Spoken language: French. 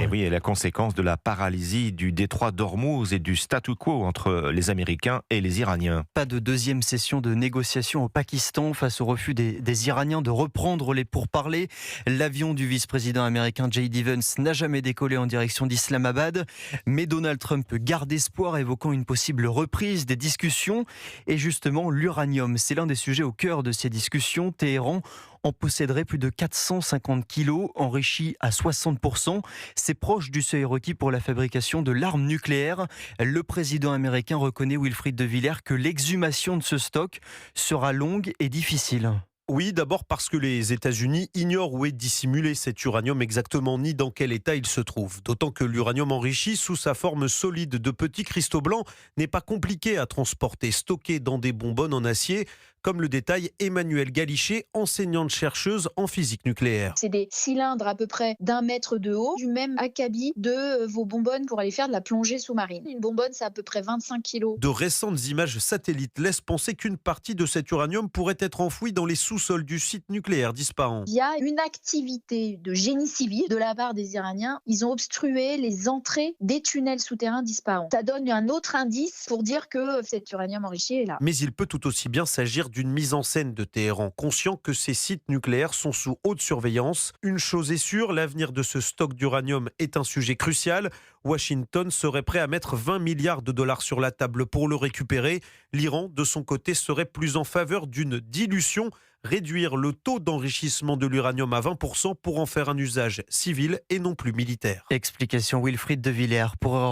Et oui, et la conséquence de la paralysie du détroit d'Ormuz et du statu quo entre les Américains et les Iraniens. Pas de deuxième session de négociation au Pakistan face au refus des Iraniens de reprendre les pourparlers. L'avion du vice-président américain J.D. Vance n'a jamais décollé en direction d'Islamabad. Mais Donald Trump garde espoir, évoquant une possible reprise des discussions. Et justement, l'uranium, c'est l'un des sujets au cœur de ces discussions. Téhéran en posséderait plus de 450 kilos, enrichis à 60%. C'est proche du seuil requis pour la fabrication de l'arme nucléaire. Le président américain reconnaît, Wilfried de Villers, que l'exhumation de ce stock sera longue et difficile. Oui, d'abord parce que les États-Unis ignorent où est dissimulé cet uranium exactement, ni dans quel état il se trouve. D'autant que l'uranium enrichi, sous sa forme solide de petits cristaux blancs, n'est pas compliqué à transporter, stocké dans des bonbonnes en acier, comme le détaille Emmanuelle Galichet, enseignante-chercheuse en physique nucléaire. C'est des cylindres à peu près d'1 mètre de haut, du même acabit de vos bonbonnes pour aller faire de la plongée sous-marine. Une bonbonne, c'est à peu près 25 kilos. De récentes images satellites laissent penser qu'une partie de cet uranium pourrait être enfouie dans les sous-sols du site nucléaire d'Ispahan. Il y a une activité de génie civil de la part des Iraniens. Ils ont obstrué les entrées des tunnels souterrains d'Ispahan. Ça donne un autre indice pour dire que cet uranium enrichi est là. Mais il peut tout aussi bien s'agir d'une mise en scène de Téhéran, conscient que ces sites nucléaires sont sous haute surveillance. Une chose est sûre, l'avenir de ce stock d'uranium est un sujet crucial. Washington serait prêt à mettre 20 milliards de dollars sur la table pour le récupérer. L'Iran, de son côté, serait plus en faveur d'une dilution, réduire le taux d'enrichissement de l'uranium à 20% pour en faire un usage civil et non plus militaire. Explication Wilfried de Villers pour Europe.